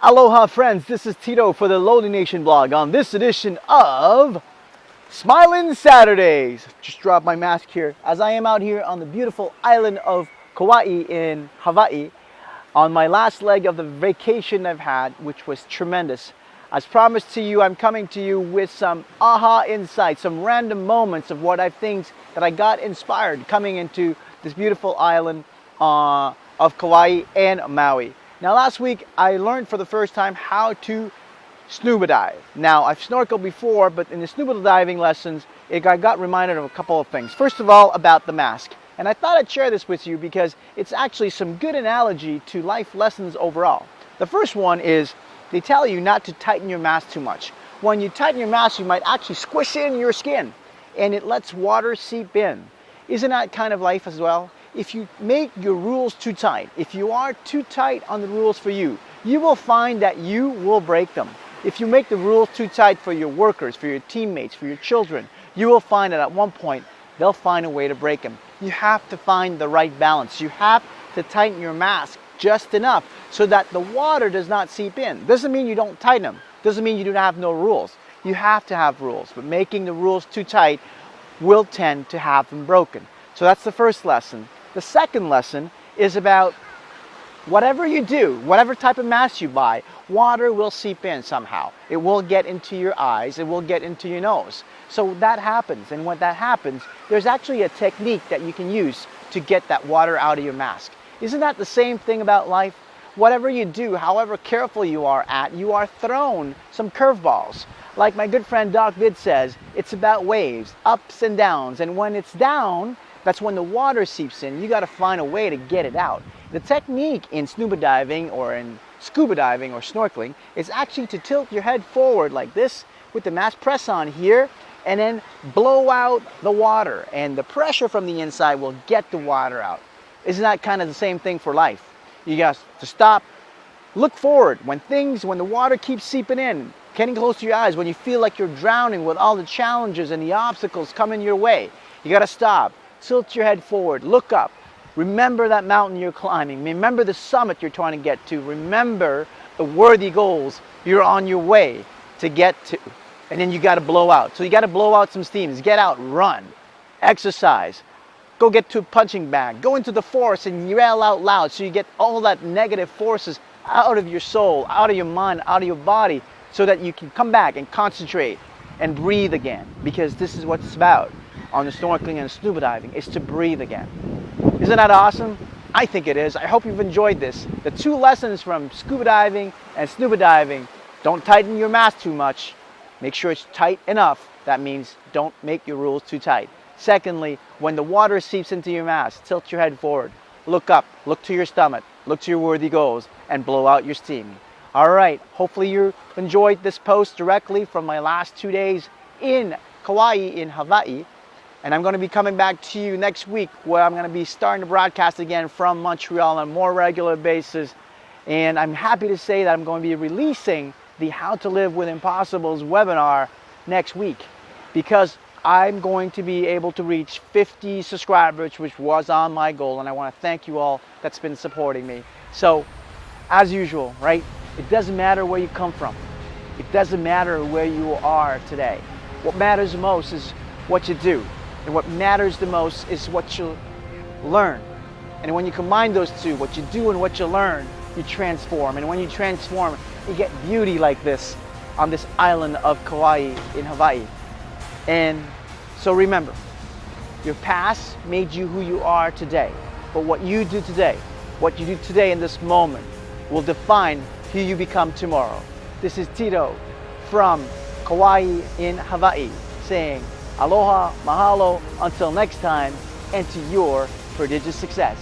Aloha friends, this is Tito for the LoliNation blog on this edition of Smilin' Saturdays. Just dropped my mask here as I am out here on the beautiful island of Kauai in Hawaii on my last leg of the vacation I've had, which was tremendous. As promised to you, I'm coming to you with some aha insights, some random moments of what I think that I got inspired coming into this beautiful island of Kauai and Maui. Now last week I learned for the first time how to scuba dive. Now I've snorkeled before, but in the scuba diving lessons I got reminded of a couple of things. First of all, about the mask. And I thought I'd share this with you because it's actually some good analogy to life lessons overall. The first one is they tell you not to tighten your mask too much. When you tighten your mask, you might actually squish in your skin and it lets water seep in. Isn't that kind of life as well? If you make your rules too tight, if you are too tight on the rules for you, you will find that you will break them. If you make the rules too tight for your workers, for your teammates, for your children, you will find that at one point they'll find a way to break them. You have to find the right balance. You have to tighten your mask just enough so that the water does not seep in. Doesn't mean you don't tighten them. Doesn't mean you do not have no rules. You have to have rules, but making the rules too tight will tend to have them broken. So that's the first lesson. The second lesson is about whatever you do, whatever type of mask you buy, water will seep in somehow. It will get into your eyes, it will get into your nose. So that happens, and when that happens, there's actually a technique that you can use to get that water out of your mask. Isn't that the same thing about life? Whatever you do, however careful you are thrown some curveballs. Like my good friend Doc Vid says, it's about waves, ups and downs, and when it's down, that's when the water seeps in. You got to find a way to get it out. The technique in scuba diving or in scuba diving or snorkeling is actually to tilt your head forward like this with the mask, press on here, and then blow out the water. And the pressure from the inside will get the water out. Isn't that kind of the same thing for life? You got to stop, look forward. When the water keeps seeping in, getting close to your eyes, when you feel like you're drowning with all the challenges and the obstacles coming your way, you got to stop. Tilt your head forward, look up. Remember that mountain you're climbing. Remember the summit you're trying to get to. Remember the worthy goals you're on your way to get to. And then you got to blow out. So you got to blow out some steam. Get out, run, exercise. Go get to a punching bag. Go into the forest and yell out loud so you get all that negative forces out of your soul, out of your mind, out of your body, so that you can come back and concentrate and breathe again. Because this is what it's about on the snorkeling and scuba diving, is to breathe again. Isn't that awesome? I think it is. I hope you've enjoyed this. The two lessons from scuba diving and scuba diving: don't tighten your mask too much. Make sure it's tight enough. That means don't make your rules too tight. Secondly, when the water seeps into your mask, tilt your head forward. Look up, look to your stomach, look to your worthy goals, and blow out your steam. All right, hopefully you enjoyed this post directly from my last 2 days in Kauai, in Hawaii. And I'm going to be coming back to you next week where I'm going to be starting to broadcast again from Montreal on a more regular basis. And I'm happy to say that I'm going to be releasing the How to Live with Impossibles webinar next week, because I'm going to be able to reach 50 subscribers, which was on my goal. And I want to thank you all that's been supporting me. So as usual, right? It doesn't matter where you come from. It doesn't matter where you are today. What matters the most is what you do. And what matters the most is what you learn. And when you combine those two, what you do and what you learn, you transform. And when you transform, you get beauty like this on this island of Kauai in Hawaii. And so remember, your past made you who you are today. But what you do today, what you do today in this moment, will define who you become tomorrow. This is Tito from Kauai in Hawaii saying, aloha, mahalo, until next time, and to your prodigious success.